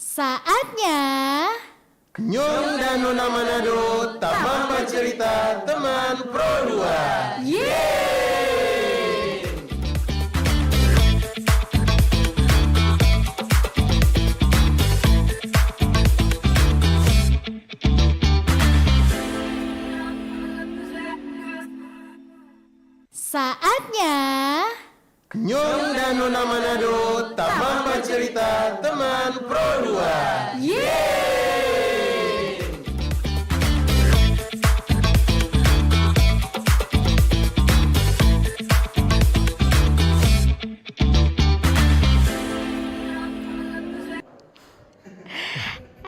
Saatnya Nyong dan Nona Manado, Taman Bercerita Teman Pro 2. Yeay! Saatnya Nyong dan Nona Manado, Taman Bercerita Teman Pro 2. Yeay!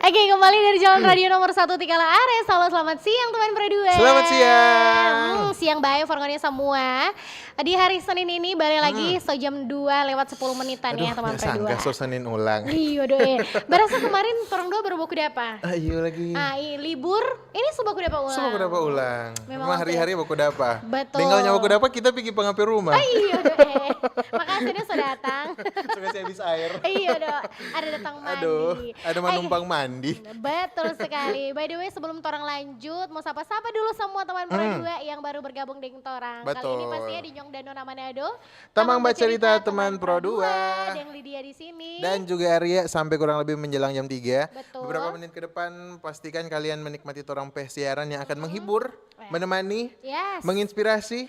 Oke, kembali dari Jalan Radio nomor 1 Tikala Ares. Halo, selamat siang teman berdua. Selamat siang. Siang baik forkonnya semua. Di hari Senin ini balik lagi sejam 2 lewat 10 menitan ya teman berdua. Sangka so Senin ulang. Iya doe. Berasa kemarin orang dua baru baku dapa. Iya lagi. Libur. Ini subuh baku dapa ulang. Semua dapat ulang. Memang Memang hari-hari baku dapat. Betul. Tinggalnya baku dapat kita pergi pengapi rumah. Iya doe. Makasihnya sudah datang. Suka si habis air. Iya do. Ada datang mandi. Aduh, ada menumpang mandi. Betul sekali. By the way, sebelum torang lanjut, mau sapa-sapa dulu semua teman berdua yang baru bergabung dengan torang. Kali ini Betul. pastinya di Nyong dan Nona Manado. Tamang Bercerita Teman Pro 2. Ada yang Lydia di sini. Dan juga Arya sampai kurang lebih menjelang jam 3. Betul. Beberapa menit ke depan pastikan kalian menikmati torang siaran yang akan menghibur, menemani, Yes. menginspirasi.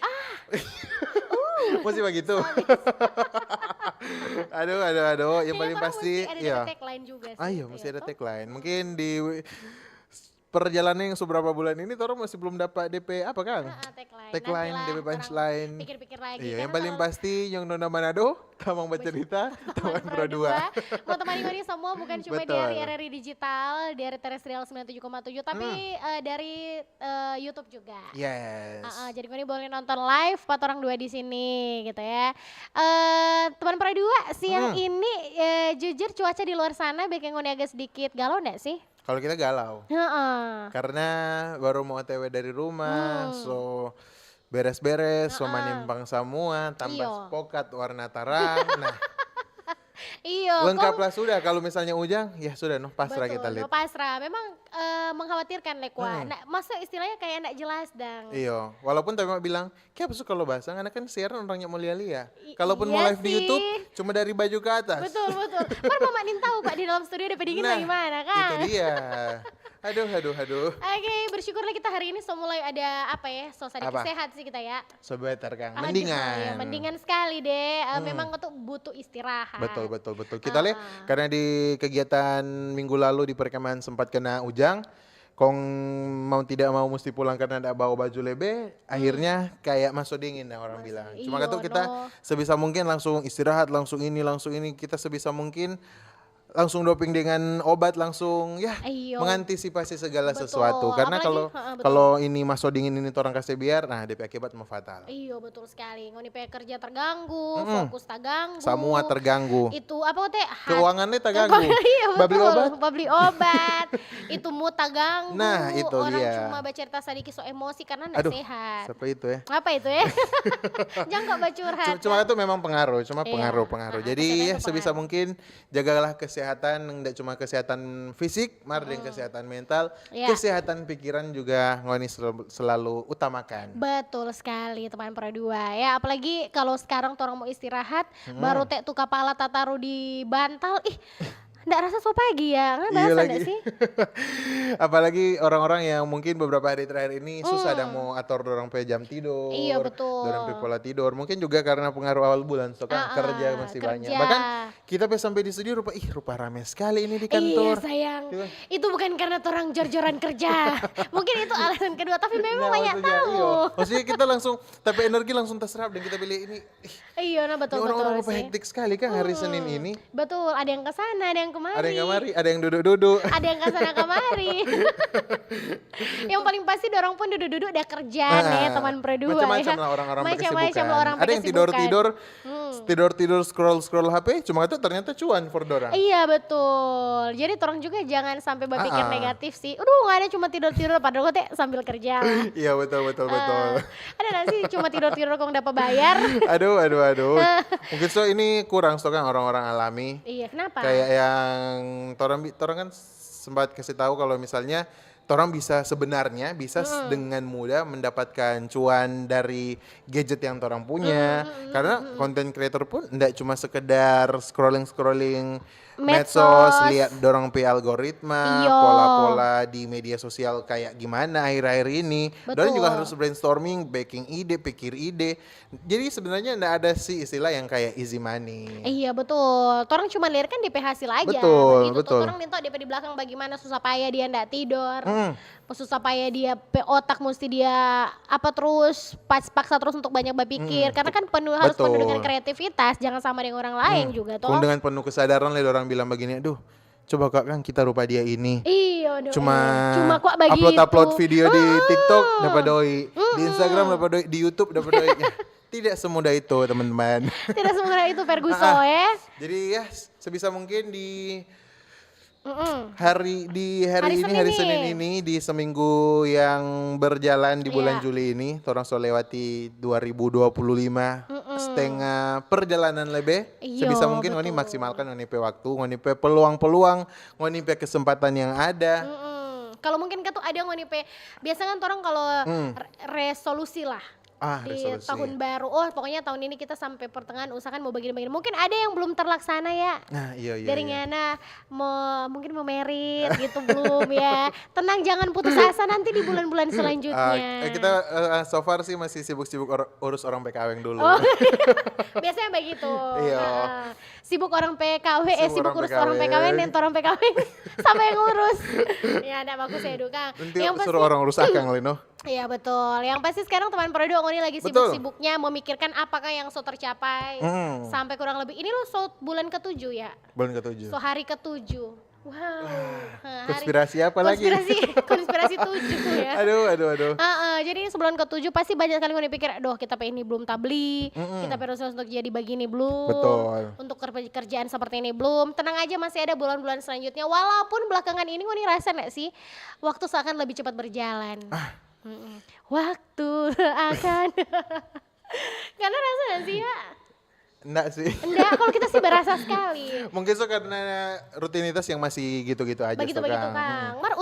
Masih begitu. aduh. Yang paling pasti Ada tagline juga sih. Ayo, masih ada tagline. Mungkin di perjalanan yang seberapa bulan ini torang masih belum dapat DP apa kan? Tagline, Nantilah DP orang punchline. Pikir-pikir lagi. Iya, yang karena paling kalau pasti yang Nona Manado, Tamang Bercerita, Teman Pro 2. Mau temani semua bukan cuma Betul. dari RRI Digital, dari Terestrial 97,7, tapi dari YouTube juga. Yes. Jadi kau ini boleh nonton live 4 orang dua di sini gitu ya. Teman Pro 2 siang ini jujur cuaca di luar sana bikin ngoni agak sedikit galau enggak sih? Kalau kita galau. Heeh. Karena baru mau OTW dari rumah, so beres-beres, so manimpang semua, tambah Iyo. spokat warna terang. Nah, Iya, lengkaplah sudah. Kalau misalnya ujang, ya sudah, noh pasrah kita lihat. pasrah. Memang mengkhawatirkan lekwa. Nah, masa istilahnya kayak enggak jelas dang. Iya, walaupun tapi bilang, kayak apa sih kalau basah, karena kan siaran orangnya mau lia-lia. Kalaupun iya mau live di sih. YouTube, cuma dari baju ke atas. Betul. Kan Mama Nin tahu Pak di dalam studio ada pedingin Nah, gimana kan? itu dia. Aduh. Oke, bersyukurlah kita hari ini mulai ada suasana Apa? sehat sih kita ya. So better Kang, Aduh, mendingan. ya, mendingan sekali deh. Memang tuh butuh istirahat. Betul. Kita lihat karena di kegiatan minggu lalu di perkemahan sempat kena ujang, kong mau tidak mau mesti pulang karena ada bawa baju lebe, akhirnya kayak masuk dingin ya orang bilang. Cuma Iya, kata kita no. sebisa mungkin langsung istirahat, langsung ini, kita sebisa mungkin langsung doping dengan obat langsung ya Iyo. mengantisipasi segala Betul. sesuatu karena Apalagi, kalau betul. kalau ini masuk dingin ini orang kasih biar nah DP akibat mau fatal. Iya betul sekali. Ngoni pe kerja terganggu, fokus terganggu. Semua terganggu. Itu apa teh? Keuangannya terganggu. Iya betul. Beli obat. Beli obat. Itu mood terganggu. Nah, itu orang dia. cuma bercerita sedikit so emosi karena enggak Aduh, sehat. siapa itu ya? Apa itu ya? Jangan kok bercurhat. Cuma itu memang pengaruh, Iya. pengaruh. Jadi Kesehatan ya itu sebisa pengaruh. mungkin jagalah kesehatan, tidak cuma kesehatan fisik, mar dan kesehatan mental, Iya. kesehatan pikiran juga ngoni selalu utamakan. Betul sekali teman Pro 2 ya. Apalagi kalau sekarang orang mau istirahat, baru tuh kepala tataru di bantal. Ih, nggak rasa so pagi ya. Nggak Iya berasa lagi. nggak sih? Apalagi orang-orang yang mungkin beberapa hari terakhir ini susah ada mau atur dorong pe jam tidur, Iya, betul. dorong pe pola tidur. Mungkin juga karena pengaruh awal bulan, so kan kerja masih banyak. kerja. Bahkan kita pe sampai di studio rupa rame sekali ini di Iya kantor. sayang, Coba. itu bukan karena orang jor-joran kerja. Mungkin itu alasan kedua, tapi memang Nah, banyak maksudnya, tahu. iya. Maksudnya kita langsung, tapi energi langsung terserap dan kita pilih ini. Iya, nah Ini betul orang-orang sih. hektik sekali kan hari Senin ini. Betul, ada yang ke sana, ada yang kemari. Ada yang kamari, ada yang duduk-duduk. Ada yang ke sana kemari. Yang paling pasti dorong pun duduk-duduk udah kerja nih teman Pro 2 Macam-macam ya. lah orang-orang Macam-macam berkesibukan. lah orang Ada yang berkesibukan. tidur-tidur, scroll HP, cuma itu ternyata cuan for dorang. Iya betul. Jadi orang juga jangan sampai berpikir negatif sih. Aduh nggak ada cuma tidur-tidur padahal gue teh sambil kerja. Iya betul. Ada nggak sih cuma tidur-tidur kok dapat bayar? Aduh. Mungkin so ini kurang so kan orang-orang alami. Iya kenapa? Kayak yang yang torang kan sempat kasih tahu kalau misalnya torang sebenarnya bisa dengan mudah mendapatkan cuan dari gadget yang torang punya. Karena content creator pun enggak cuma sekedar scrolling medsos, lihat dorang pe algoritma, pola-pola di media sosial kayak gimana akhir-akhir ini. Dorang juga harus brainstorming, baking ide, pikir ide. Jadi sebenarnya enggak ada sih istilah yang kayak easy money. Iya betul. Torang cuma lihat kan DP hasil aja. Betul. Torang minta DP di belakang bagaimana susah payah dia enggak tidur. Susah payah dia otak mesti dia terus paksa terus untuk banyak berpikir. Karena kan harus penuh dengan kreativitas, jangan sama dengan orang lain juga toh. Dengan penuh kesadaran lah orang bilang begini, aduh coba kak kan kita rupa dia ini. Iya dong. Cuma kok begitu. upload video di TikTok dapat doi, di Instagram dapat doi, di YouTube dapat doi. Tidak semudah itu teman-teman. Tidak semudah itu Ferguson ya. Jadi ya sebisa mungkin di hari Senin ini di seminggu yang berjalan di bulan Juli ini torang so lewati 2025 setengah perjalanan lebih. Sebisa mungkin ngoni maksimalkan ngoni pe waktu, ngoni pe peluang-peluang, ngoni pe kesempatan yang ada. Kalau mungkin tuh ada ngoni pe biasa kan orang kalau resolusi lah. Di resolusi. Tahun baru, pokoknya tahun ini kita sampai pertengahan usahakan mau begini-begini. Mungkin ada yang belum terlaksana ya. Nah, iya. Dari ngana mungkin mau merit gitu belum ya. Tenang, jangan putus asa nanti di bulan-bulan selanjutnya. Kita so far sih masih sibuk-sibuk urus orang PKW dulu. Biasanya begitu. Iya. Sibuk orang PKW, sibuk urus orang PKW dan orang PKW sampai ngurus. Ya, enggak bagus ya Duka. Nanti suruh orang urus akang Lino. Iya betul. Yang pasti sekarang teman Prodo ini lagi sibuk-sibuknya memikirkan apakah yang tercapai sampai kurang lebih. Ini lo bulan ke-7 ya? Bulan ke-7. hari ke-7. Wow. Konspirasi apa lagi? Konspirasi 7 ya. Aduh. Jadi ini sebulan ke-7 pasti banyak sekali yang dipikir, kita ini belum tabli, kita perlu untuk jadi begini belum. Betul. Untuk kerjaan seperti ini belum. Tenang aja masih ada bulan-bulan selanjutnya. Walaupun belakangan ini gue rasa enggak sih waktu seakan lebih cepat berjalan. Waktu akan karena rasa gak sih ya? Enggak sih. Enggak, kalau kita sih berasa sekali. Mungkin karena rutinitas yang masih gitu-gitu aja. Begitu Kang. Mar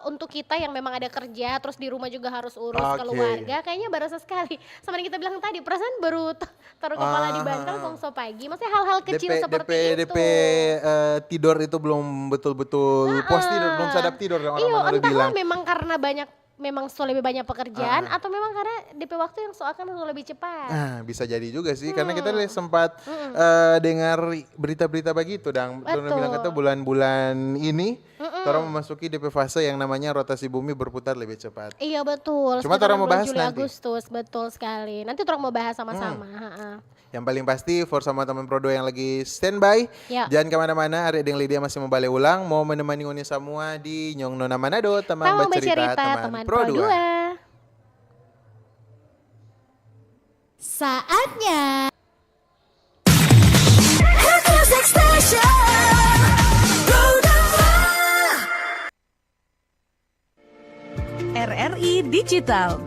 untuk kita yang memang ada kerja terus di rumah juga harus urus keluarga, kayaknya berasa sekali. Sama yang kita bilang tadi, perasaan baru taruh kepala di bantal kongso pagi. Maksudnya hal-hal kecil seperti itu. DP tidur itu belum betul-betul puas tidur, belum sadap tidur orang-orang bilang. Memang karena memang lebih banyak pekerjaan atau memang karena DP waktu yang akan lebih cepat. Bisa jadi juga sih karena kita sempat dengar berita-berita begitu dan bilang kata bulan-bulan ini orang memasuki DP fase yang namanya rotasi bumi berputar lebih cepat. Iya betul. Cuma orang mau bahas Juli, nanti. Agustus, betul sekali. Nanti orang mau bahas sama-sama. Yang paling pasti for sama teman Prodo yang lagi standby, jangan kemana-mana. Ada yang Lydia masih mau balik ulang, mau menemani ngoni semua di Nyong Nona Manado, teman bercerita, teman Pro 2. Saatnya RRI Digital.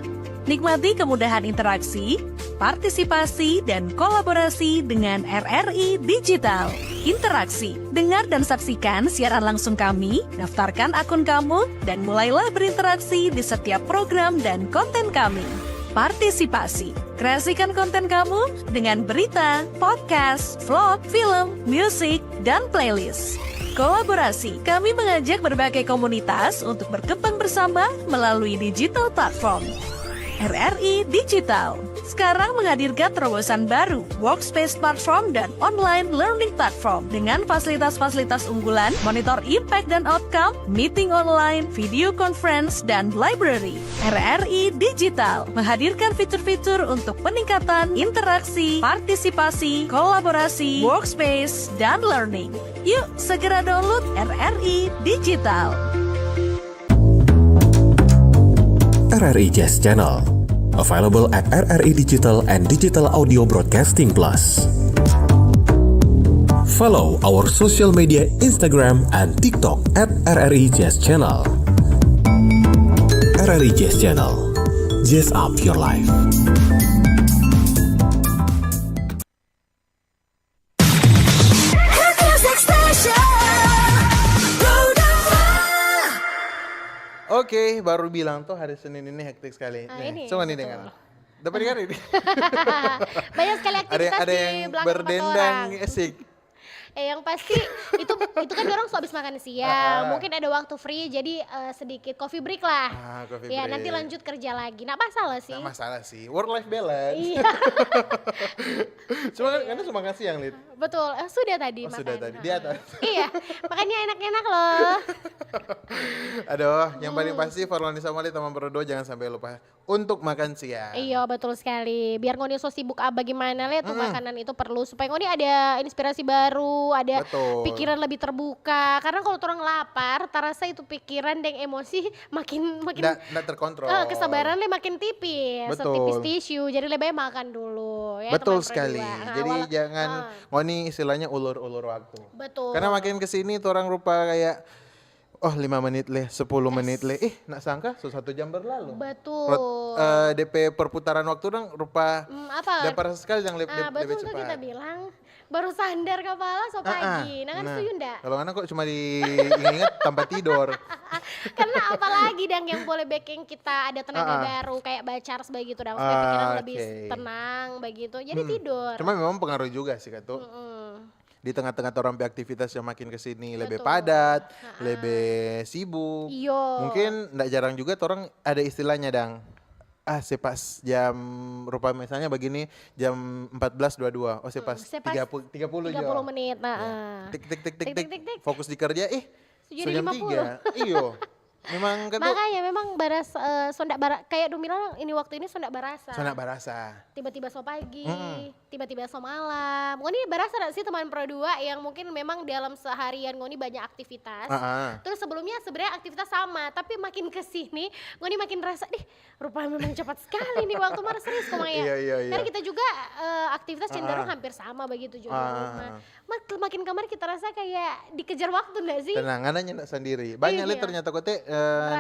Nikmati kemudahan interaksi, partisipasi, dan kolaborasi dengan RRI Digital. Interaksi, dengar dan saksikan siaran langsung kami, daftarkan akun kamu, dan mulailah berinteraksi di setiap program dan konten kami. Partisipasi, kreasikan konten kamu dengan berita, podcast, vlog, film, musik, dan playlist. Kolaborasi, kami mengajak berbagai komunitas untuk berkembang bersama melalui digital platform. RRI Digital sekarang menghadirkan terobosan baru, workspace platform dan online learning platform dengan fasilitas-fasilitas unggulan, monitor impact dan outcome, meeting online, video conference, dan library. RRI Digital menghadirkan fitur-fitur untuk peningkatan interaksi, partisipasi, kolaborasi, workspace, dan learning. Yuk, segera download RRI Digital. RRI Jazz Channel, available at RRI Digital and Digital Audio Broadcasting Plus. Follow our social media Instagram and TikTok at RRI Jazz Channel. RRI Jazz Channel, jazz up your life. Music Station. Oke, baru bilang tuh hari Senin ini hektik sekali. Ini, Coba nih betul. dengar. Dapat dengar ini? Banyak sekali aktivitas ada di yang belakang mata berdendang orang. asik. Yang pasti itu kan orang habis makan siang, mungkin ada waktu free jadi sedikit coffee break lah. Coffee Ya break. nanti lanjut kerja lagi. Nggak masalah sih. Nggak masalah sih, work life balance. Iya, Cuma kan karena cuma kasih yang Lid. betul. Sudah tadi Oh, makan. sudah tadi di atas. Iya, makanya enak-enak loh. Aduh, yang paling pasti Farlani sama Lid teman berdua jangan sampai lupa untuk makan siang. Iya, betul sekali. Biar ngoni so sibuk bagaimana lihat tuh makanan itu perlu supaya ngoni ada inspirasi baru, ada Betul. pikiran lebih terbuka. Karena kalau orang lapar, terasa itu pikiran dan emosi makin Nggak terkontrol. kesabaran makin tipis, Betul. setipis tisu. Jadi lebih baik makan dulu ya. Betul teman sekali. berdua. Nah, Jadi jangan Ah. ngoni istilahnya ulur-ulur waktu. betul. Karena makin kesini tuh orang rupa kayak 5 menit leh, 10 menit leh. Nak sangka 1 jam berlalu. betul. DP perputaran waktu dong rupa Apa? dapat sekali yang lebih Betul tuh cepat. kita bilang baru sandar kepala so pagi. Nah kan setuju ndak? Kalau anak kok cuma diingat tanpa tidur. Karena apalagi dang yang boleh backing kita ada tenaga baru kayak bacar begitu dang supaya pikiran lebih Oke. tenang begitu. Jadi tidur. Cuma memang pengaruh juga sih Kak tuh. Mm. Di tengah-tengah orang aktivitas yang makin kesini lebih Betul. padat, lebih sibuk. Iyo. Mungkin nggak jarang juga orang ada istilahnya dang. Sepas jam rupa misalnya begini jam 14.22. Sepas sepas 30 30 jo. menit. Nah, Tik tik tik tik Tik, tik. tik, tik. Fokus di kerja Jadi jam 50. 3. Iyo. Memang kan tuh Makanya memang baras sondak kayak Dumilang ini waktu ini sondak barasa. sonak barasa. Tiba-tiba so pagi, tiba-tiba so malam. Ngoni berasa gak sih teman Pro 2 yang mungkin memang dalam seharian Ngoni banyak aktivitas. Terus sebelumnya sebenarnya aktivitas sama, tapi makin kesini Ngoni makin rasa, rupanya memang cepat sekali nih waktu Mara serius kok Maya. Iya. Karena kita juga aktivitas cenderung hampir sama begitu juga di rumah. Makin kamar kita rasa kayak dikejar waktu gak sih? Tenang, anaknya enggak sendiri. Banyak Iya. lihat ternyata kote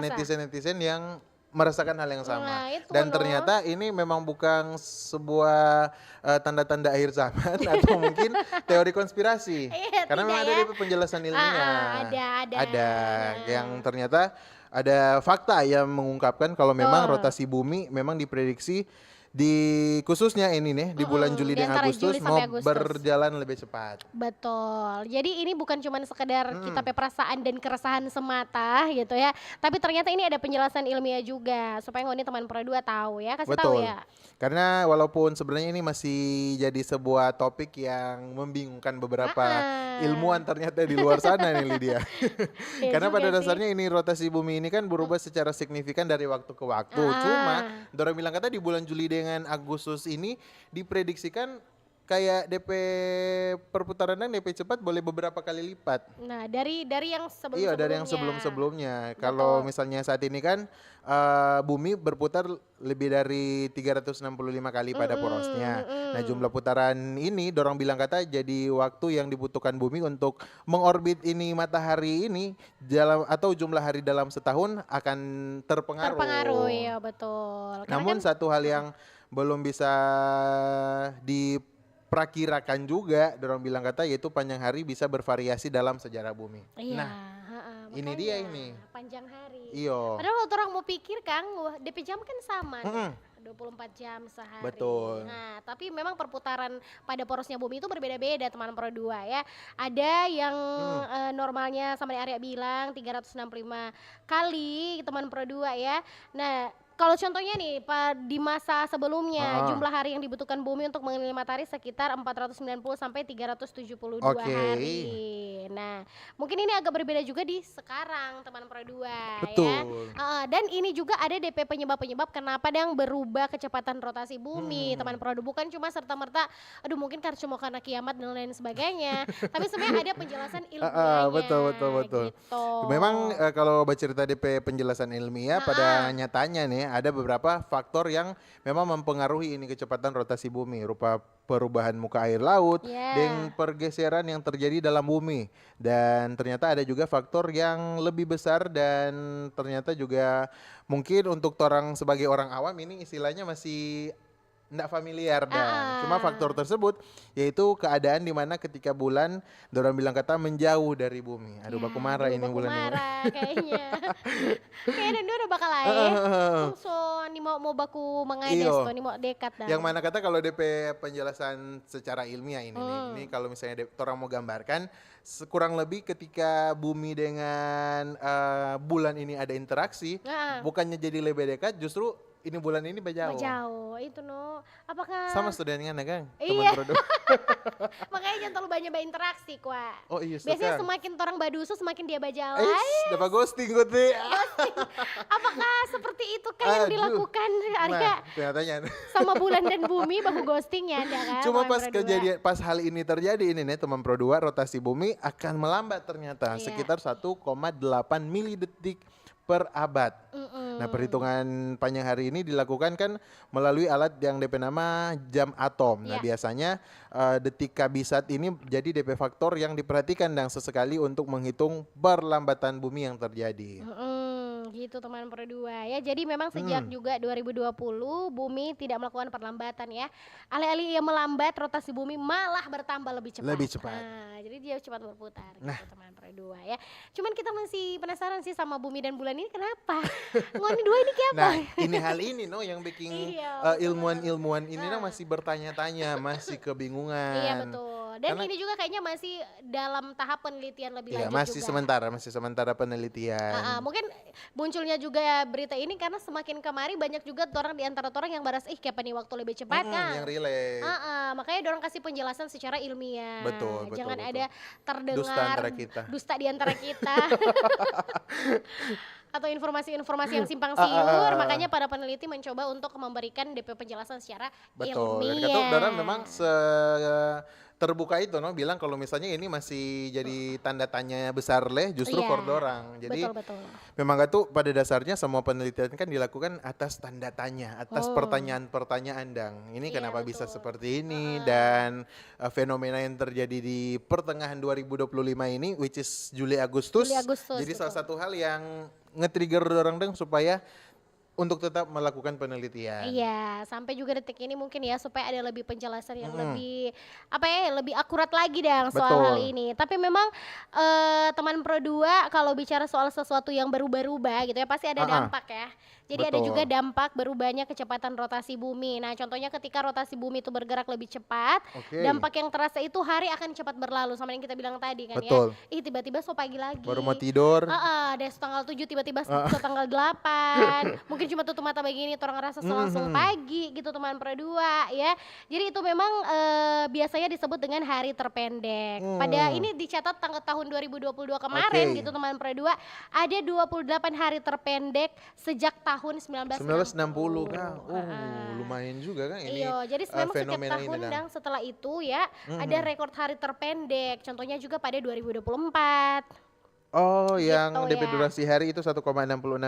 netizen-netizen yang merasakan hal yang sama. Nah, itu Dan loh. ternyata ini memang bukan sebuah tanda-tanda akhir zaman atau mungkin teori konspirasi. Karena tidak memang ada ya. DP penjelasan ilmiah. Ada. Ada yang ternyata ada fakta yang mengungkapkan kalau memang rotasi bumi memang diprediksi di khususnya ini nih di bulan Juli di dan antara Agustus Juli mau sampai Agustus. berjalan lebih cepat. Betul. Jadi ini bukan cuma sekedar kita perasaan dan keresahan semata gitu ya. Tapi ternyata ini ada penjelasan ilmiah juga supaya ngoni teman Pro 2 tahu ya, kasih tahu Betul. ya. Karena walaupun sebenarnya ini masih jadi sebuah topik yang membingungkan beberapa ilmuwan ternyata di luar sana nih Lydia. Iya Karena juga pada sih. dasarnya ini rotasi bumi ini kan berubah secara signifikan dari waktu ke waktu. Cuma Dora bilang kata di bulan Juli dengan Agustus ini diprediksikan kayak DP perputaran dan DP cepat boleh beberapa kali lipat. Nah, dari yang sebelum Iya dari yang sebelum-sebelumnya. Kalau misalnya saat ini kan bumi berputar lebih dari 365 kali pada porosnya. Nah jumlah putaran ini dorong bilang kata jadi waktu yang dibutuhkan bumi untuk mengorbit ini matahari ini dalam atau jumlah hari dalam setahun akan terpengaruh. terpengaruh ya betul. Karena Namun kan, satu hal yang belum bisa diperkirakan juga dorong bilang kata yaitu panjang hari bisa bervariasi dalam sejarah bumi. iya, Nah, ini dia ini. panjang hari. iyo. Padahal waktu orang mau pikir Kang, wah, DP jam kan sama nih, 24 jam sehari. Betul. Nah, tapi memang perputaran pada porosnya bumi itu berbeda-beda teman Pro 2 ya. Ada yang normalnya sama yang Arya bilang 365 kali teman Pro 2 ya. Nah, kalau contohnya nih di masa sebelumnya jumlah hari yang dibutuhkan bumi untuk mengelilingi matahari sekitar 490 sampai 372 Oke. hari. Nah, mungkin ini agak berbeda juga di sekarang teman Pro 2 ya. Betul. Dan ini juga ada DP penyebab-penyebab kenapa yang berubah kecepatan rotasi bumi teman Pro 2, bukan cuma serta-merta aduh mungkin cuma karena kiamat dan lain sebagainya. Tapi sebenarnya ada penjelasan ilmiahnya. Betul. Gitu. Memang kalau bercerita DP penjelasan ilmiah pada nyatanya nih ada beberapa faktor yang memang mempengaruhi ini kecepatan rotasi bumi rupa perubahan muka air laut dan pergeseran yang terjadi dalam bumi. Dan ternyata ada juga faktor yang lebih besar dan ternyata juga mungkin untuk orang sebagai orang awam ini istilahnya masih nggak familiar dan cuma faktor tersebut yaitu keadaan di mana ketika bulan dorang bilang kata menjauh dari bumi. Aduh baku marah ini baku bulan ini. marah kayaknya. Kayaknya dia udah bakal aja. So ni mau baku mengades Iyo. tuh, ni mau dekat dah. Yang mana kata kalau DP penjelasan secara ilmiah ini nih, ini kalau misalnya orang mau gambarkan kurang lebih ketika bumi dengan bulan ini ada interaksi, bukannya jadi lebih dekat, justru ini bulan ini berjauh. Jauh itu no. Apakah Sama studiannya kan? Iya. Teman produk. makanya jangan terlalu banyak berinteraksi kuat. Oh iya, Biasanya suka. semakin orang badusu semakin dia bajau. Dapat ghosting gue teh. Apakah seperti itu kan yang Aduh. dilakukan Arya Nah, ternyatanya. sama bulan dan bumi baku ghostingnya ada kan? Cuma teman pas berdua. kejadian pas hal ini terjadi ini nih teman Pro 2 rotasi bumi akan melambat ternyata Iya. sekitar 1,8 milidetik per abad. Nah, perhitungan panjang hari ini dilakukan kan melalui alat yang DP nama jam atom. Nah, Iya. biasanya detik kabisat ini jadi DP faktor yang diperhatikan dan sesekali untuk menghitung perlambatan bumi yang terjadi. Gitu teman Pro 2 ya. Jadi memang sejak juga 2020 bumi tidak melakukan perlambatan ya. Alih-alih ia melambat, rotasi bumi malah bertambah lebih cepat. Lebih cepat. Nah, jadi dia cepat berputar Nah. gitu teman Pro 2 ya. Cuman kita masih penasaran sih sama bumi dan bulan ini kenapa? Ngoni dua ini kayak apa? Nah, ini hal ini no yang bikin Iya, ilmuwan-ilmuwan ini no masih bertanya-tanya, masih kebingungan. Iya betul. Dan Karena- ini juga kayaknya masih dalam tahap penelitian lebih Iya, lanjut masih juga. sementara penelitian. Mungkin munculnya juga berita ini karena semakin kemari banyak juga orang di antara orang yang baras kayak nih waktu lebih cepat kan. Yang relate. Makanya dorong kasih penjelasan secara ilmiah. Betul, Jangan betul. ada terdengar Dusta antara kita. dusta di antara kita. Atau informasi-informasi yang simpang siur, makanya para peneliti mencoba untuk memberikan DP penjelasan secara Betul. Dan ilmiah. kata orang memang terbuka itu no bilang kalau misalnya ini masih jadi tanda tanya besar leh justru Iya. for dorang. Jadi Betul. memang itu pada dasarnya semua penelitian kan dilakukan atas tanda tanya, atas pertanyaan-pertanyaan dang. Ini Iya, kenapa bisa betul. seperti ini dan fenomena yang terjadi di pertengahan 2025 ini which is Juli Agustus. Juli, Agustus, Jadi salah betul. satu hal yang nge-trigger orang dang supaya untuk tetap melakukan penelitian. Iya, sampai juga detik ini mungkin ya supaya ada lebih penjelasan yang lebih lebih akurat lagi dong soal Betul. hal ini. Tapi memang teman Pro 2 kalau bicara soal sesuatu yang berubah-ubah gitu ya pasti ada dampak ya. Jadi ada Betul. juga dampak berubahnya kecepatan rotasi bumi. Nah, contohnya ketika rotasi bumi itu bergerak lebih cepat, Oke. dampak yang terasa itu hari akan cepat berlalu sama yang kita bilang tadi kan Betul. ya. Tiba-tiba so pagi lagi. Baru mau tidur. Dari tanggal 7 tiba-tiba ke tanggal 8. Mungkin cuma tutup mata begini orang ngerasa langsung pagi gitu teman Pro 2 ya. Jadi itu memang biasanya disebut dengan hari terpendek. Pada ini dicatat tahun 2022 kemarin Oke. gitu teman Pro 2 ada 28 hari terpendek sejak tahun 1960. 1960 kan. Lumayan juga kan ini. Iya, jadi memang setiap fenomena tahun ini, dan setelah itu ya ada rekor hari terpendek. Contohnya juga pada 2024. Oh, yang Gitu DP ya. durasi hari itu 1,66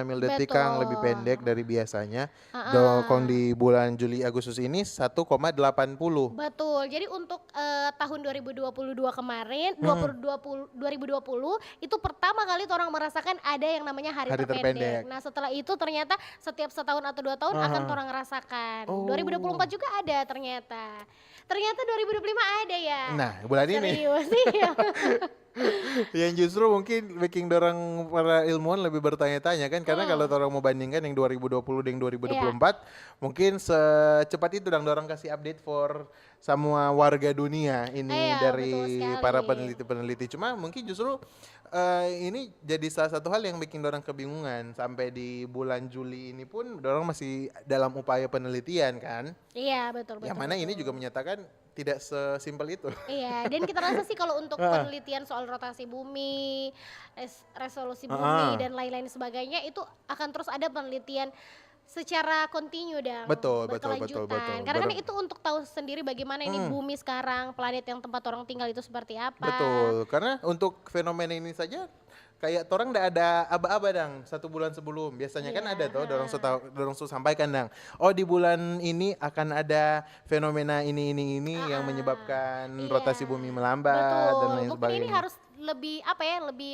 mil detik Kang, lebih Betul. pendek dari biasanya. Kalau di bulan Juli Agustus ini 1,80. Betul. Jadi untuk tahun 2022 kemarin, 2020 itu pertama kali orang merasakan ada yang namanya hari, Hari terpendek. Nah, setelah itu ternyata setiap setahun atau 2 tahun akan orang rasakan. 2024 juga ada ternyata. Ternyata 2025 ada ya. Nah, bulan ini Serius iya. yang justru mungkin bikin dorang para ilmuwan lebih bertanya-tanya kan karena kalau orang mau bandingkan yang 2020 dengan 2024 mungkin secepat itu dorang kasih update for semua warga dunia ini Iya, dari betul sekali. para peneliti-peneliti. Cuma mungkin justru ini jadi salah satu hal yang bikin dorang kebingungan sampai di bulan Juli ini pun dorang masih dalam upaya penelitian kan. Iya, betul. Yang mana ini juga menyatakan tidak sesimpel itu. Iya, dan kita rasa sih kalau untuk penelitian soal rotasi bumi, resolusi bumi dan lain-lain sebagainya itu akan terus ada penelitian secara kontinu dan Betul. berkelanjutan. Karena kan itu untuk tahu sendiri bagaimana ini bumi sekarang, planet yang tempat orang tinggal itu seperti apa. Betul, karena untuk fenomena ini saja kayak orang ndak ada aba-aba dang 1 bulan sebelum. Biasanya kan ada tuh dorong sampaikan dang. Oh di bulan ini akan ada fenomena ini yang menyebabkan rotasi bumi melambat dan Betul. lain Mungkin sebagainya. ini harus lebih lebih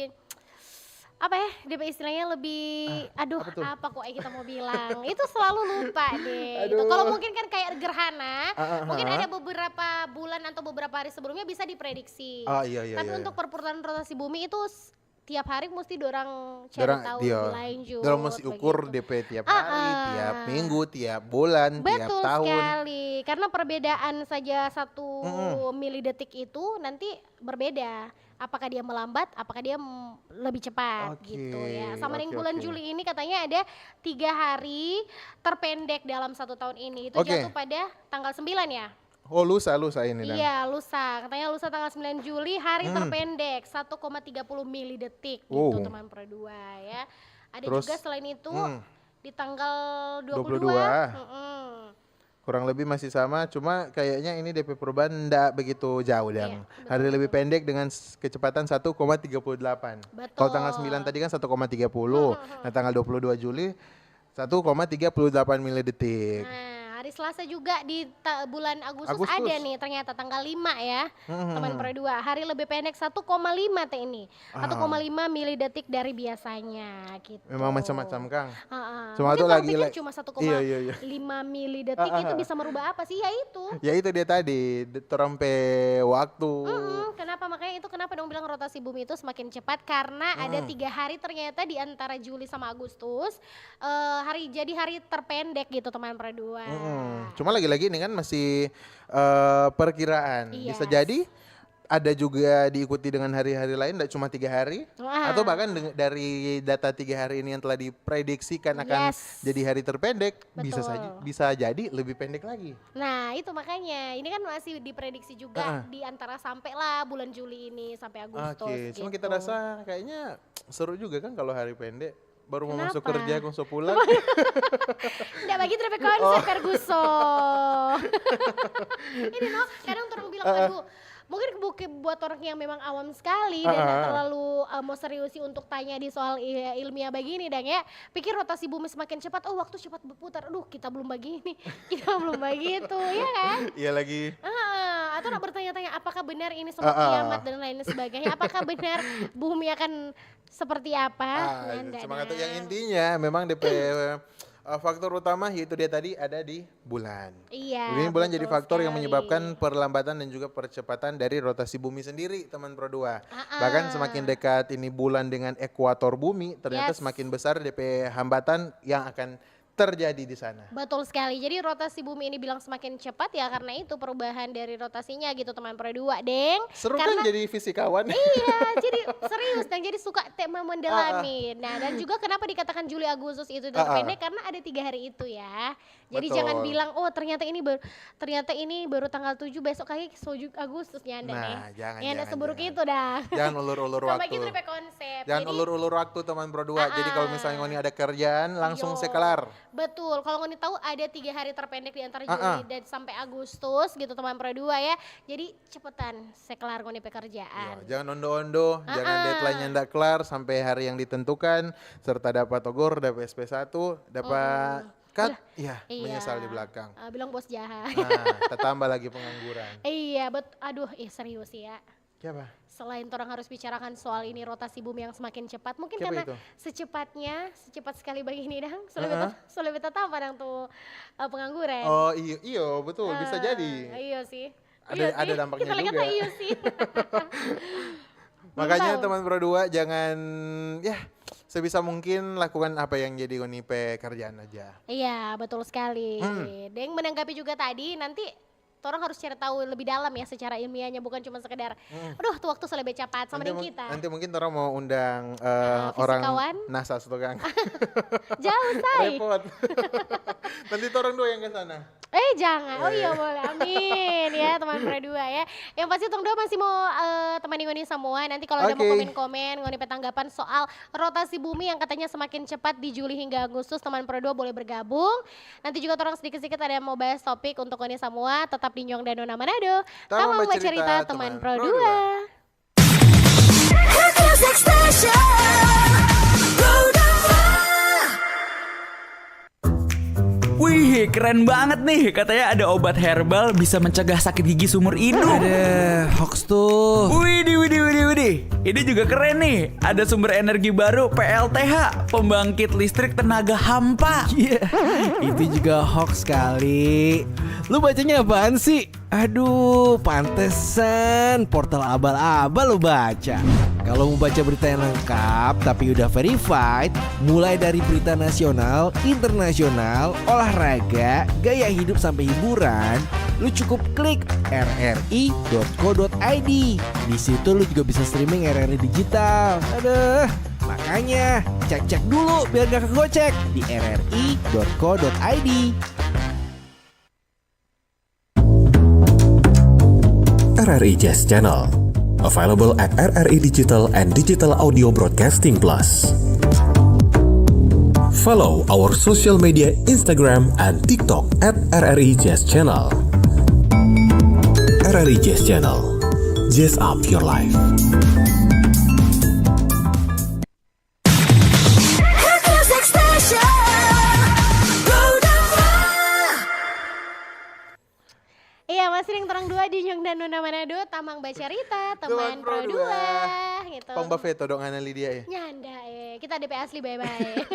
apa ya DP istilahnya lebih aduh apa tuh? apa kok kita mau bilang itu selalu lupa deh itu Aduh. kalau mungkin kan kayak gerhana mungkin ah. ada beberapa bulan atau beberapa hari sebelumnya bisa diprediksi Oh iya iya. tapi iya. untuk perputaran rotasi bumi itu tiap hari mesti dorang cari tahu lebih lanjut Dorang mesti ukur begitu. DP tiap hari, tiap minggu, tiap bulan, tiap Betul tahun. sekali, karena perbedaan saja 1 milidetik itu nanti berbeda. Apakah dia melambat, apakah dia lebih cepat Oke, gitu ya. Sama dengan oke, bulan oke. Juli ini katanya ada 3 hari terpendek dalam 1 tahun ini. Itu Oke. jatuh pada tanggal 9 ya. Oh lusa ini dah. Iya lusa, katanya lusa tanggal 9 Juli hari terpendek 1,30 milidetik gitu Oh. teman Pro 2 ya. Ada Terus, juga selain itu di tanggal 22. 22. Kurang lebih masih sama, cuma kayaknya ini DP perubahan enggak begitu jauh Iya, Dang. Hari lebih pendek dengan kecepatan 1,38. Betul. Kalau tanggal 9 tadi kan 1,30. Nah, tanggal 22 Juli 1,38 milidetik. Nah, hari Selasa juga di bulan Agustus, Agustus. ada nih ternyata tanggal 5 ya. Teman Pro 2, hari lebih pendek 1,5 teh ini. 1,5 milidetik dari biasanya gitu. Memang macam-macam Kang. Cuma tuh lagi cuma 1,5 Iya. milidetik itu bisa merubah apa sih? Ya itu. Ya itu dia tadi, terompe waktu. Kenapa makanya itu kenapa dong bilang rotasi bumi itu semakin cepat karena ada 3 hari ternyata di antara Juli sama Agustus jadi hari terpendek gitu teman Pro 2. Cuma lagi-lagi ini kan masih perkiraan. Yes. Bisa jadi ada juga diikuti dengan hari-hari lain, tidak cuma 3 hari, atau bahkan dari data 3 hari ini yang telah diprediksikan akan Yes. jadi hari terpendek, Betul. bisa jadi lebih pendek lagi. Nah itu makanya ini kan masih diprediksi juga di antara sampailah bulan Juli ini sampai Agustus. Oke, cuma gitu. kita rasa kayaknya seru juga kan kalau hari pendek. Baru mau masuk Kenapa? kerja, langsung pulang. Nggak bagi terpe konsep Ferguso. Ini no, kadang orang bilang aduh mungkin buat orang yang memang awam sekali dan nggak terlalu mau seriusi untuk tanya di soal ilmiah begini dan ya pikir rotasi bumi semakin cepat waktu cepat berputar aduh kita belum begini kita belum begitu ya kan Iya lagi. atau nak bertanya-tanya apakah benar ini semua kiamat dan lain sebagainya apakah benar bumi akan seperti apa Cuma kata yang intinya memang DP faktor utama yaitu dia tadi ada di bulan. iya Ini bulan jadi betul faktor yang sekali. menyebabkan perlambatan dan juga percepatan dari rotasi bumi sendiri, teman Pro 2. Bahkan semakin dekat ini bulan dengan ekuator bumi, ternyata Yes. semakin besar DP hambatan yang akan terjadi di sana. Betul sekali. Jadi rotasi bumi ini bilang semakin cepat ya karena itu perubahan dari rotasinya gitu teman Pro 2, Deng. Seru Karena kan jadi fisikawan? iya, jadi serius dan jadi suka tema mendalami. Nah, dan juga kenapa dikatakan Juli Agustus itu terpendek karena ada 3 hari itu ya. Jadi Betul. jangan bilang oh ternyata ini baru tanggal 7 besok kayak soju Agustusnya Anda Nah, nih. jangan, Ya Anda jangan, seburuk jangan. itu dah. Jangan ulur-ulur Sama waktu. gitu DP konsep. Jangan Jadi, ulur-ulur waktu teman Pro 2. Jadi kalau misalnya ngoni ada kerjaan langsung Yo. sekelar. Betul, kalau ngoni tahu ada 3 hari terpendek di antara Juli dan sampai Agustus gitu teman Pro 2 ya. Jadi cepetan sekelar ngoni pekerjaan. Jangan ondo-ondo, jangan deadline-nya ndak kelar sampai hari yang ditentukan, serta dapat ogor, dapat SP1, dapat cut, Iya. menyesal di belakang. Bilang bos jahat. Nah, tambah lagi pengangguran. Iya, aduh, serius ya. Siapa? Selain orang harus bicarakan soal ini rotasi bumi yang semakin cepat, mungkin Siapa karena itu? secepat sekali begini dang, sulit tambah dang tuh pengangguran. Oh iya betul, bisa jadi. Iya sih. Ada dampaknya Kita lihat juga. iya sih. Makanya tahu. teman Pro 2 jangan ya sebisa mungkin lakukan apa yang jadi ngoni pekerjaan aja. Iya, betul sekali. Deng menanggapi juga tadi nanti orang harus cari tahu lebih dalam ya secara ilmiahnya bukan cuma sekedar aduh tuh waktu lebih cepat sama dengan kita. Nanti mungkin orang mau undang fisikawan? orang NASA tuh Kang. Jauh say. Repot. Nanti orang dua yang ke sana. Jangan. Oh iya boleh. Amin ya teman Pro 2 ya. Yang pasti Tong Dua masih mau temani Ngoni semua. Nanti kalau ada mau Oke. komen-komen Ngoni petanggapan soal rotasi bumi yang katanya semakin cepat di Juli hingga Agustus, teman Pro 2 boleh bergabung. Nanti juga orang sedikit-sedikit ada yang mau bahas topik untuk Ngoni semua. Tetap di Nyong dan Nona Manado. Tamu Tamu bercerita, cerita teman teman Pro Pro 2. Wih, keren banget nih. Katanya ada obat herbal bisa mencegah sakit gigi seumur hidup. Ada hoax tuh. Widih. Ini juga keren nih. Ada sumber energi baru PLTH, pembangkit listrik tenaga hampa. Iya, itu juga hoax kali. Lu bacanya apaan sih? Aduh, pantesan portal abal-abal lu baca. Kalau mau baca berita yang lengkap tapi udah verified, mulai dari berita nasional, internasional, olahraga, gaya hidup sampai hiburan, lu cukup klik rri.co.id. Di situ lu juga bisa streaming RRI digital. Aduh, makanya cek-cek dulu biar gak kegocek di rri.co.id. RRI Jazz Channel, available at RRI Digital and Digital Audio Broadcasting Plus. Follow our social media Instagram and TikTok at RRI Jazz Channel. RRI Jazz Channel, jazz up your life. Iya, masih ring terang 2 di Nyong dan Nuna Manado, Tamang Baca Rita, teman Pro 2 gitu. Pang Buffeto dong Ana Lydia ya. Nyanda kita DP asli bye-bye.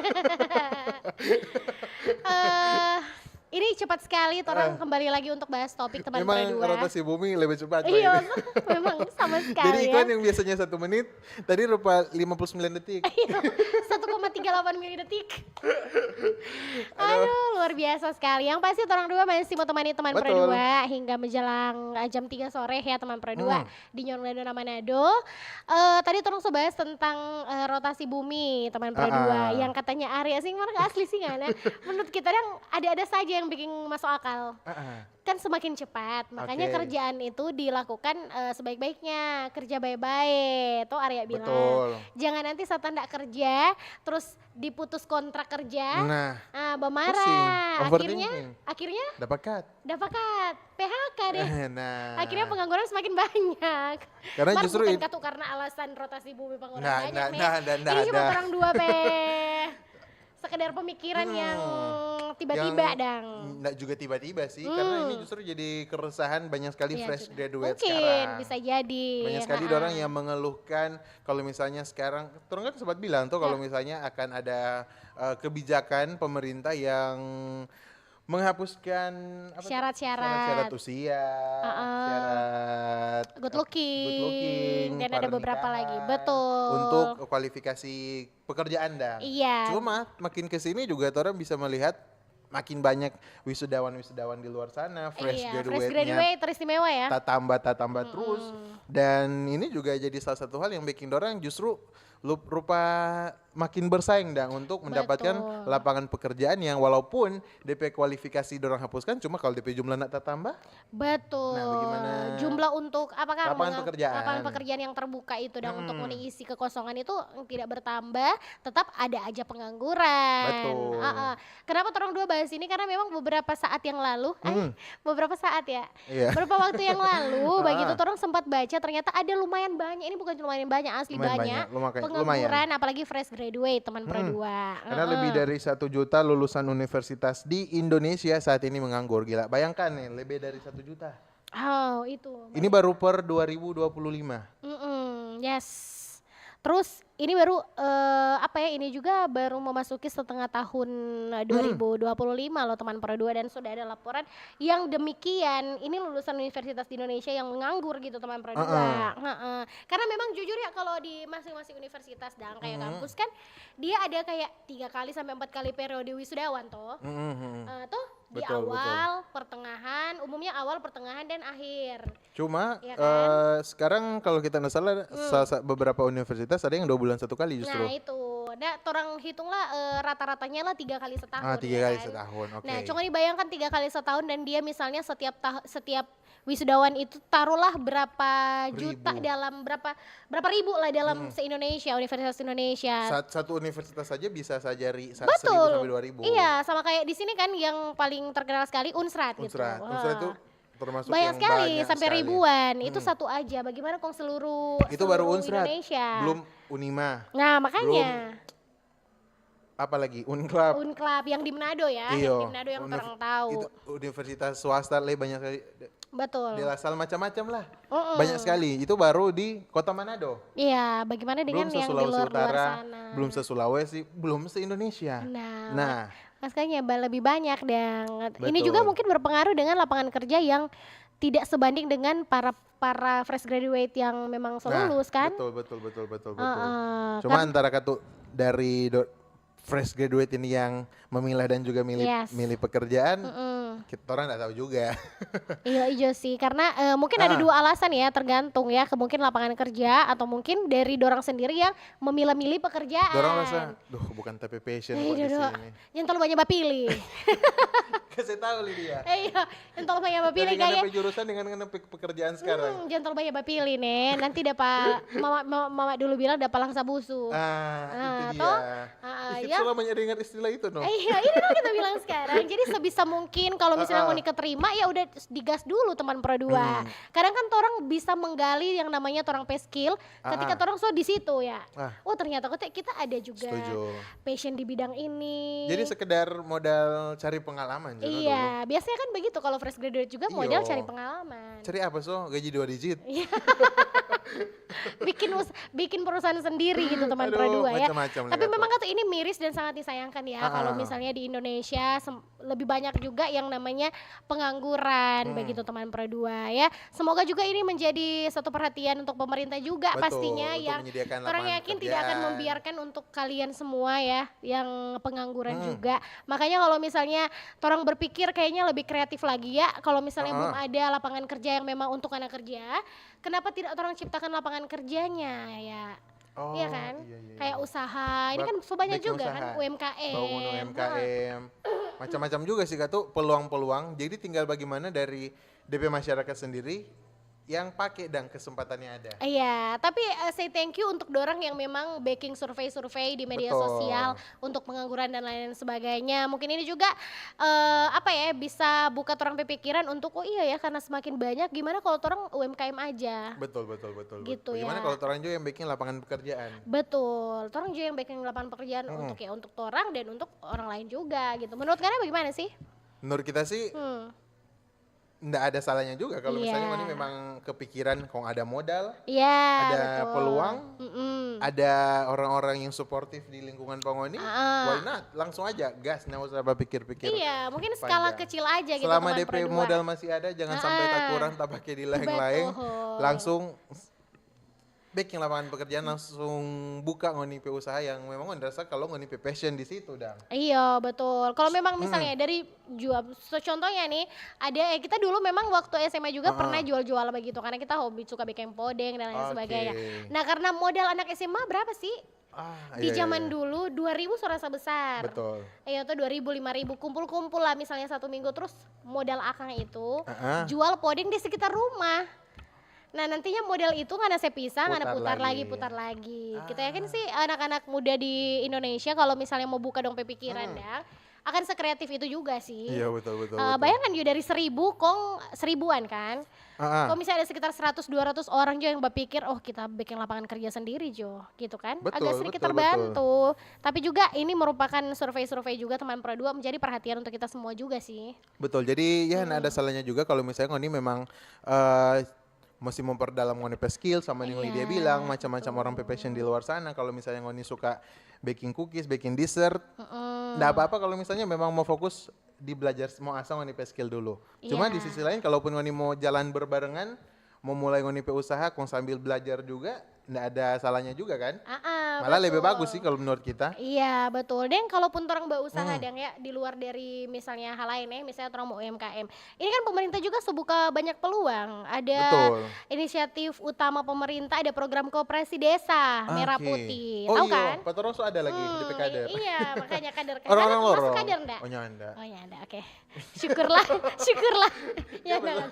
Ini cepat sekali, orang kembali lagi untuk bahas topik teman Pro 2. Memang rotasi bumi lebih cepat. Iya, memang sama sekali. Jadi iklan ya. yang biasanya 1 menit, tadi rupa 59 detik. 1,38 milidetik. Aduh, luar biasa sekali. Yang pasti orang 2 masih mau temani teman Pro 2 hingga menjelang jam 3 sore ya teman Pro 2 di Nyong dan Nuna Manado. Tadi orang bahas tentang rotasi bumi teman Pro 2 yang katanya Arya sih mana asli sih nggak? Menurut kita yang ada-ada saja yang bikin masuk akal. Kan semakin cepat, makanya kerjaan itu dilakukan sebaik-baiknya, kerja baik-baik. Tuh Arya bilang. Betul. Jangan nanti saat anda kerja terus diputus kontrak kerja, marah. Akhirnya dapat PHK deh. Nah. Akhirnya pengangguran semakin banyak. Karena justru bukan katu karena alasan rotasi bumi pengangguran banyak nih. Ini cuma ada. orang 2 sekedar pemikiran yang tiba-tiba Nggak juga tiba-tiba sih, karena ini justru jadi keresahan banyak sekali fresh graduate mungkin sekarang. bisa jadi. Banyak sekali orang yang mengeluhkan kalau misalnya sekarang, orang kan sempat bilang tuh kalau misalnya akan ada kebijakan pemerintah yang menghapuskan syarat usia, syarat good looking dan ada beberapa lagi, betul. Untuk kualifikasi pekerjaan dah. Iya. Cuma makin kesini juga orang bisa melihat makin banyak wisudawan di luar sana, fresh graduate teristimewa ya. Tak tambah terus. Dan ini juga jadi salah satu hal yang bikin orang justru rupa makin bersaing untuk mendapatkan lapangan pekerjaan yang walaupun DP kualifikasi dorang hapuskan, cuma kalau DP jumlah nak tambah. Betul. Nah, bagaimana jumlah untuk apakah lapangan pekerjaan yang terbuka itu dan untuk mengisi kekosongan itu tidak bertambah, tetap ada aja pengangguran. Betul. Kenapa orang 2 bahas ini? Karena memang beberapa saat yang lalu, beberapa saat ya, Iya. beberapa waktu yang lalu, begitu orang sempat baca ternyata ada lumayan banyak. Ini bukan lumayan banyak, asli banyak pengangguran, apalagi fresh graduate teman Pro 2. Karena lebih dari 1 juta lulusan universitas di Indonesia saat ini menganggur. Gila, bayangkan nih, lebih dari 1 juta. Oh, itu. Ini baru per 2025. Yes. Terus ini baru ini juga baru memasuki setengah tahun 2025 loh teman Pro 2, dan sudah ada laporan yang demikian. Ini lulusan universitas di Indonesia yang menganggur gitu teman Pro 2. Karena memang jujur ya kalau di masing-masing universitas dan kayak kampus kan dia ada kayak 3 kali sampai 4 kali periode wisudawan toh. Tuh di awal, pertengahan, umumnya awal, pertengahan dan akhir. Cuma ya kan? sekarang kalau kita nggak salah beberapa universitas ada yang 2 bulan 1 kali justru. Nah itu, orang hitunglah rata-ratanya lah 3 kali setahun. 3 kali setahun, oke. Nah cuma dibayangkan 3 kali setahun dan dia misalnya setiap wisudawan itu taruhlah berapa juta dalam berapa ribu lah dalam se-Indonesia, Universitas Indonesia. Satu universitas saja bisa saja 1.000 Betul. sampai 2.000. Iya, sama kayak di sini kan yang paling terkenal sekali Unsrat gitu. Unsrat itu termasuk banyak yang sekali banyak sampai sekali. ribuan. Itu satu aja. Bagaimana kong seluruh Itu baru Unsrat, Indonesia. belum Unima. Nah makanya apalagi Unclub. Unclub yang di Manado ya, yang di Manado yang orang tahu. Itu universitas swasta banyak sekali. Betul. Di Lasal macam-macam lah. Banyak sekali. Itu baru di Kota Manado. Iya, bagaimana dengan Belum yang di se-Sulawesi luar Utara, sana? belum se-Sulawesi, belum se-Indonesia. Nah, makanya lebih banyak dan ini Betul. juga mungkin berpengaruh dengan lapangan kerja yang tidak sebanding dengan para fresh graduate yang memang lulus kan? Betul. Cuma antara dari fresh graduate ini yang memilah dan juga milih pekerjaan, kita orang nggak tahu juga. Iya sih, karena mungkin ada dua alasan ya, tergantung ya, mungkin lapangan kerja atau mungkin dari dorang sendiri yang memilah-milih pekerjaan. Dorang rasa, bukan tapi passion buat di sini. Yang terlalu banyak pilih. Kasih tahu Lydia. Iya, yang terlalu banyak pilih Dari kayak. ngenepi jurusan dengan ngenepi pekerjaan sekarang. Jangan terlalu banyak pilih nih, nanti dapat mama dulu bilang dapat langsa busu. Itu toh, dia. ya. Selalu banyak dengar istilah itu no. Iya, ini dong kita bilang sekarang. Jadi sebisa mungkin kalau misalnya mau keterima ya udah digas dulu teman Pro 2. Kadang kan orang bisa menggali yang namanya orang pay skill ketika orang di situ ya. Oh ternyata kita ada juga passion di bidang ini. Jadi sekedar modal cari pengalaman. Iya, biasanya kan begitu kalau fresh graduate juga modal cari pengalaman. Cari apa gaji 2 digit. bikin perusahaan sendiri gitu teman Pro 2 ya. Tapi memang kata ini miris dan sangat disayangkan ya kalau misalnya di Indonesia lebih banyak juga yang namanya pengangguran begitu teman Pro 2 ya. Semoga juga ini menjadi satu perhatian untuk pemerintah juga pastinya yang orang yakin tidak akan membiarkan untuk kalian semua ya yang pengangguran juga. Makanya kalau misalnya orang berpikir kayaknya lebih kreatif lagi ya, kalau misalnya belum ada lapangan kerja yang memang untuk anak kerja, kenapa tidak orang ciptakan lapangan kerjanya ya? Iya kan? Kayak usaha, ini kan banyak juga kan UMKM. Bangun UMKM. Macam-macam juga sih Kak peluang-peluang. Jadi tinggal bagaimana dari DP masyarakat sendiri yang pakai dan kesempatannya ada. Iya, tapi say thank you untuk dorang yang memang backing survei-survei di media sosial untuk pengangguran dan lain sebagainya. Mungkin ini juga bisa buka orang pikiran untuk iya ya karena semakin banyak gimana kalau orang UMKM aja. Betul. Gitu Gimana ya. kalau orang juga yang bikin lapangan pekerjaan? Betul, orang juga yang bikin lapangan pekerjaan untuk orang dan untuk orang lain juga gitu. Menurut kalian bagaimana sih? Menurut kita sih nggak ada salahnya juga kalau misalnya ini memang kepikiran kalau ada modal, ada peluang, ada orang-orang yang suportif di lingkungan Pongoni, why not? Langsung aja gas, nggak usah pikir-pikir. Iya, mungkin skala kecil aja gitu. Selama DP modal masih ada, jangan sampai tak kurang, tak pakai di lain-lain, langsung bikin lapangan pekerjaan, langsung buka ngoni usaha yang memang ngerasa kalau ngoni passion di situ dah. Iya betul. Kalau memang misalnya dari jual, contohnya nih ada kita dulu memang waktu SMA juga pernah jual-jual begitu karena kita hobi suka bikin podeng dan lain sebagainya. Nah karena modal anak SMA berapa sih? Di zaman dulu 2.000 serasa besar. Betul. Iya tuh 2.000 5.000 kumpul-kumpul lah misalnya 1 minggu terus modal akang itu jual podeng di sekitar rumah. Nah nantinya model itu nggak saya pisah, nggak putar lagi. Kita yakin sih anak-anak muda di Indonesia kalau misalnya mau buka dong pikiran ya, akan sekreatif itu juga sih. Iya betul. Bayangkan yuk dari 1.000 seribuan kan. Kalau misalnya ada sekitar 100-200 orang juga yang berpikir, oh kita bikin lapangan kerja sendiri Jo, gitu kan. Agak sedikit terbantu. Tapi juga ini merupakan survei-survei juga teman Pro 2 menjadi perhatian untuk kita semua juga sih. Betul, jadi ya ada salahnya juga kalau misalnya ini memang mesti memperdalam ngoni skill sama yang dia bilang macam-macam orang passion di luar sana. Kalau misalnya ngoni suka baking cookies, baking dessert, nggak apa-apa kalau misalnya memang mau fokus di belajar, mau asal ngoni skill dulu. Cuma di sisi lain kalaupun ngoni mau jalan berbarengan, mau mulai ngoni usaha, kong sambil belajar juga, nggak ada salahnya juga kan? Malah lebih bagus sih kalau menurut kita. Iya betul. Dan kalaupun orang berusaha dan ya di luar dari misalnya hal lain ya, misalnya orang mau UMKM. Ini kan pemerintah juga buka banyak peluang. Ada inisiatif utama pemerintah, ada program koperasi desa Merah Putih. Tahu kan? Pak Toroso ada lagi di kader. Iya, makanya kader. Orang-orang lorong. Masuk kader enggak? Oh nyanda. Oh nyanda, oke. Syukurlah. Ya enggak.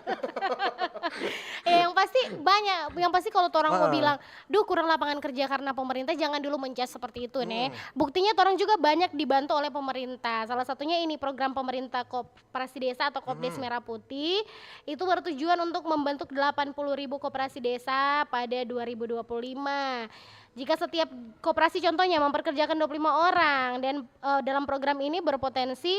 Yang pasti banyak, yang pasti kalau orang mau bilang, duh kurang lapangan kerja karena pemerintah, jangan dulu menjudge seperti itu nih. Buktinya orang juga banyak dibantu oleh pemerintah. Salah satunya ini program pemerintah Koperasi Desa atau Kopdes Merah Putih. Itu bertujuan untuk membentuk 80.000 koperasi desa pada 2025. Jika setiap koperasi contohnya memperkerjakan 25 orang dan dalam program ini berpotensi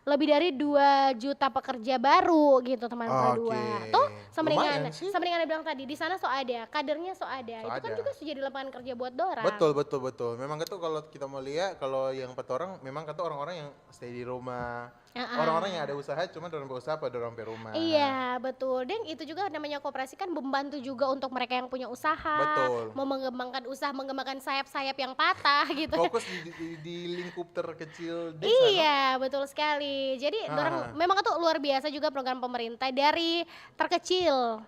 lebih dari 2 juta pekerja baru gitu teman Pro 2. Tuh sama dengan Lumayan sih. Anda bilang tadi di sana so ada, kadernya so ada. Itu kan ada. juga sudah jadi lapangan kerja buat dorang. Betul. Memang itu kalau kita mau lihat, kalau yang 4 orang, memang kata orang-orang yang stay di rumah. Orang-orang yang ada usaha, cuma dorong berusaha apa dorong pe rumah. Iya betul, dan itu juga namanya koperasi kan membantu juga untuk mereka yang punya usaha. Betul. Mau mengembangkan usaha, mengembangkan sayap-sayap yang patah gitu. Fokus di lingkup terkecil desa. Iya betul sekali. Jadi dorang memang itu luar biasa juga program pemerintah dari terkecil.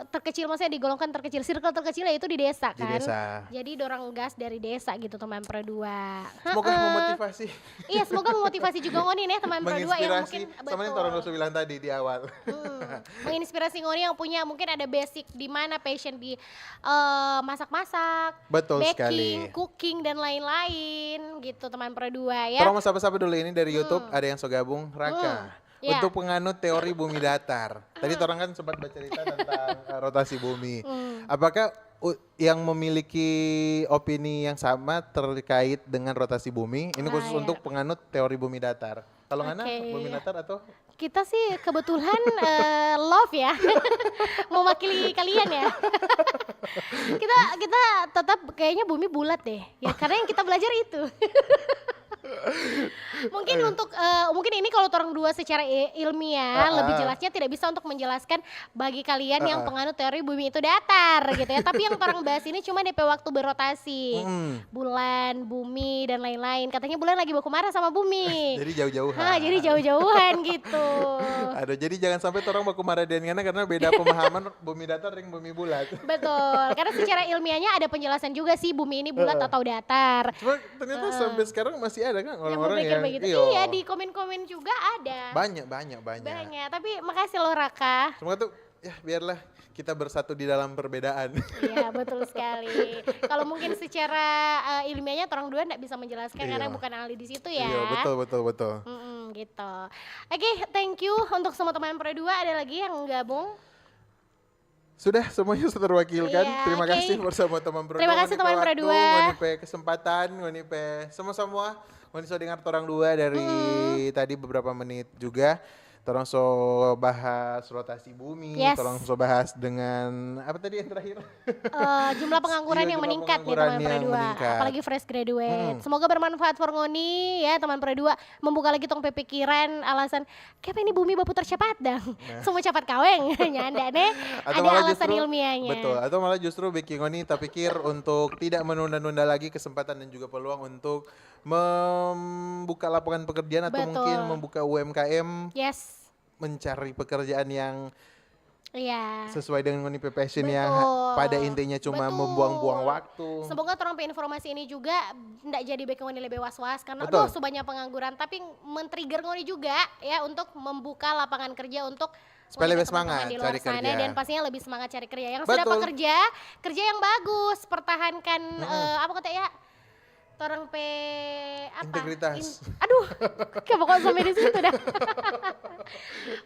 Terkecil maksudnya digolongkan terkecil, circle terkecilnya itu di desa Di kan. desa. Jadi dorang gas dari desa gitu teman Pro 2. Semoga memotivasi, Iya semoga memotivasi juga Ngoni nih teman Pro 2 yang mungkin menginspirasi. Sama yang orang Dosu bilang tadi di awal. menginspirasi Ngoni yang punya mungkin ada basic di mana passion di masak-masak, Betul baking, sekali. cooking dan lain-lain gitu teman Pro 2 ya. Orang mau sapa-sapa dulu ini dari YouTube, ada yang so gabung, Raka. Iya. Untuk penganut teori bumi datar. Tadi orang kan sempat bercerita tentang rotasi bumi. Apakah yang memiliki opini yang sama terkait dengan rotasi bumi? Ini khusus iya. untuk penganut teori bumi datar. Kalau Ngana Oke. bumi datar atau? Kita sih kebetulan love ya, mewakili kalian ya. kita tetap kayaknya bumi bulat deh, ya karena yang kita belajar itu. Mungkin untuk mungkin ini kalau orang dua secara ilmiah lebih jelasnya tidak bisa untuk menjelaskan bagi kalian yang penganut teori bumi itu datar gitu ya. Tapi yang orang bahas ini cuma DP waktu berotasi, bulan, bumi dan lain-lain. Katanya bulan lagi baku marah sama bumi. Jadi jauh-jauhan. Jadi jauh-jauhan gitu. Aduh, jadi jangan sampai orang baku marah dengan Ngana karena beda pemahaman bumi datar dengan bumi bulat. Betul, karena secara ilmiahnya ada penjelasan juga sih bumi ini bulat atau datar. Cuma ternyata sampai sekarang masih ada kan Yang orang-orang berpikir yang begitu. iyo. Iya, di komen-komen juga ada. Banyak. Banyak, tapi makasih loh Raka. Semoga tuh ya biarlah kita bersatu di dalam perbedaan. Iya, betul sekali. Kalau mungkin secara ilmiahnya orang dua enggak bisa menjelaskan karena bukan ahli di situ ya. Iya, betul. Gitu. Oke, thank you untuk semua teman Pro 2. Ada lagi yang gabung? Sudah semuanya sudah terwakilkan. Iya, Terima oke. kasih bersama teman Pro 2. Terima kasih teman Pro 2. Ngonipe kesempatan, ngonipe semua. Ngoni so dengar orang dua dari tadi beberapa menit juga. Orang so bahas rotasi bumi, Yes. orang so bahas dengan apa tadi yang terakhir? Jumlah pengangguran Iya, yang jumlah meningkat nih pengangguran teman Pro yang 2. meningkat. Apalagi fresh graduate. Semoga bermanfaat for Ngoni ya teman Pro 2. Membuka lagi tong pikiran alasan kayak ini bumi bapu tercepat dang. Semua cepat kaweng. Nyanda nih. Ada malah alasan ilmiahnya. Betul, atau malah justru bikin Ngoni tak pikir untuk tidak menunda-nunda lagi kesempatan dan juga peluang untuk membuka lapangan pekerjaan atau Betul. mungkin membuka UMKM, Yes. mencari pekerjaan yang Iya. sesuai dengan Ngoni passion yang Betul. pada intinya cuma Betul. membuang-buang waktu. Semoga orang informasi ini juga ndak jadi bikin Ngoni lebih was-was karena Betul. aduh sebanyak pengangguran tapi men-trigger Ngoni juga ya untuk membuka lapangan kerja untuk Supaya Ngoni lebih ke teman-teman semangat di luar cari sana kerja. dan pastinya lebih semangat cari kerja. Yang sudah Betul. pekerja, kerja yang bagus, pertahankan apa kata ya? Torang pe apa? Integritas. Aduh, kayak pokoknya sampai di situ dah.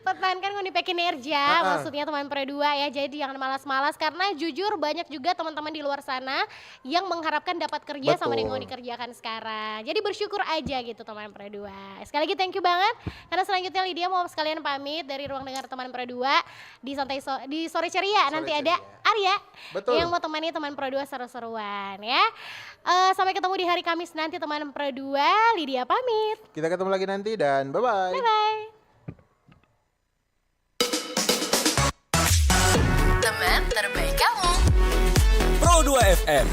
Pertahankan Ngoni pe kinerja, maksudnya teman Pro 2 ya. Jadi jangan malas-malas karena jujur banyak juga teman-teman di luar sana yang mengharapkan dapat kerja sama Betul. yang Ngoni kerjakan sekarang. Jadi bersyukur aja gitu teman Pro 2. Sekali lagi thank you banget. Karena selanjutnya Lydia mau sekalian pamit dari ruang dengar teman Pro 2 di santai di sore ceria. Nanti ada Arya Betul. yang mau temani teman Pro 2 seru-seruan ya. Sampai ketemu di hari Kamis nanti teman Pro 2. Lydia pamit. Kita ketemu lagi nanti dan bye-bye. Bye. Teman terbaik kamu. Pro 2 FM